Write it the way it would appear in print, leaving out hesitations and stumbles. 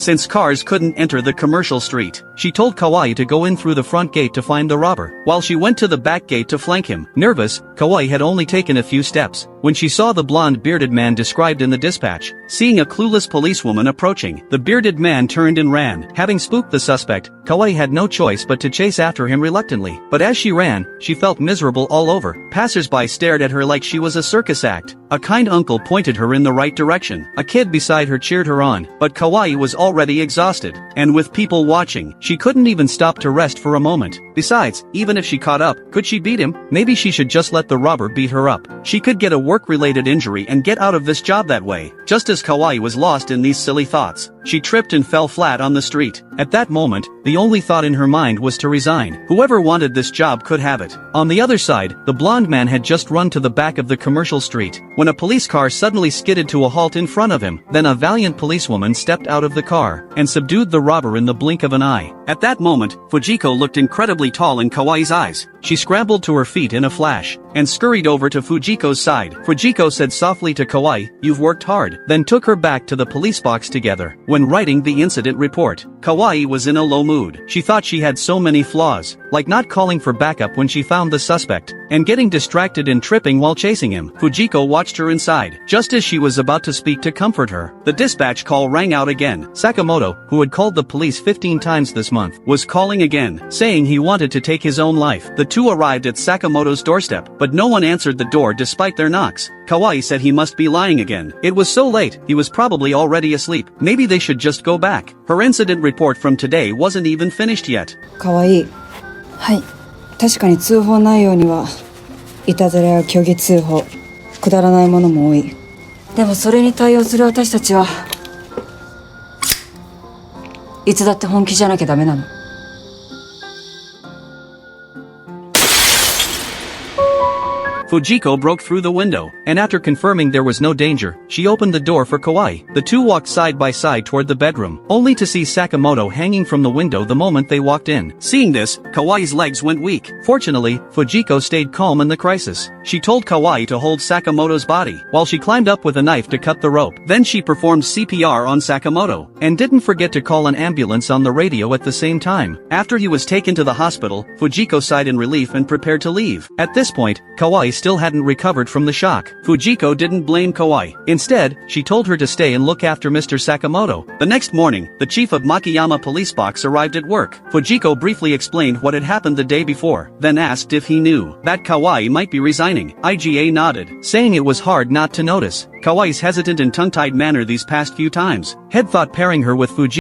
Since cars couldn't enter the commercial street, she told Kawai to go in through the front gate to find the robber, while she went to the back gate to flank him. Nervous, Kawai had only taken a few steps when she saw the blonde bearded man described in the dispatch. Seeing a clueless policewoman approaching, the bearded man turned and ran. Having spooked the suspect, Kawai had no choice but to chase after him reluctantly. But as she ran, she felt miserable all over. Passers-by stared at her like she was a circus act. A kind uncle pointed her in the right direction. A kid beside her cheered her on, but Kawai was already exhausted. And with people watching, she couldn't even stop to rest for a moment. Besides, even if she caught up, could she beat him? Maybe she should just let the robber beat her up. She could get a work-related injury and get out of this job that way. Just as Kawai was lost in these silly thoughts, she tripped and fell flat on the street. At that moment, the only thought in her mind was to resign. Whoever wanted this job could have it. On the other side, the blonde man had just run to the back of the commercial street, when a police car suddenly skidded to a halt in front of him. Then a valiant policewoman stepped out of the car and subdued the robber in the blink of an eye. At that moment, Fujiko looked incredibly tall in Kawai's eyes. She scrambled to her feet in a flash and scurried over to Fujiko's side. Fujiko said softly to Kawai, "You've worked hard," then took her back to the police box together. When writing the incident report, Kawai was in a low mood. She thought she had so many flaws, like not calling for backup when she found the suspect, and getting distracted and tripping while chasing him. Fujiko watched her inside. Just as she was about to speak to comfort her, the dispatch call rang out again. Sakamoto, who had called the police 15 times this month, was calling again, saying he wanted to take his own life. The two arrived at Sakamoto's doorstep, but no one answered the door despite their knocks. Kawai said he must be lying again. It was so late, he was probably already asleep. Maybe they should just go back. Her incident report from today wasn't even finished yet. かわいい。はい。確かに通報内容にはいたずらや虚偽通報、くだらないものも多い。でもそれに対応する私たちはいつだって本気じゃなきゃダメなの。Fujiko broke through the window, and after confirming there was no danger, she opened the door for Kawai. The two walked side by side toward the bedroom, only to see Sakamoto hanging from the window the moment they walked in. Seeing this, Kawai's legs went weak. Fortunately, Fujiko stayed calm in the crisis. She told Kawai to hold Sakamoto's body, while she climbed up with a knife to cut the rope. Then she performed CPR on Sakamoto, and didn't forget to call an ambulance on the radio at the same time. After he was taken to the hospital, Fujiko sighed in relief and prepared to leave. At this point, Kawai still hadn't recovered from the shock. Fujiko didn't blame Kawai. Instead, she told her to stay and look after Mr. Sakamoto. The next morning, the chief of Makiyama Police Box arrived at work. Fujiko briefly explained what had happened the day before, then asked if he knew that Kawai might be resigning. IGA nodded, saying it was hard not to notice Kawai's hesitant and tongue-tied manner these past few times. Had thought pairing her with Fujiko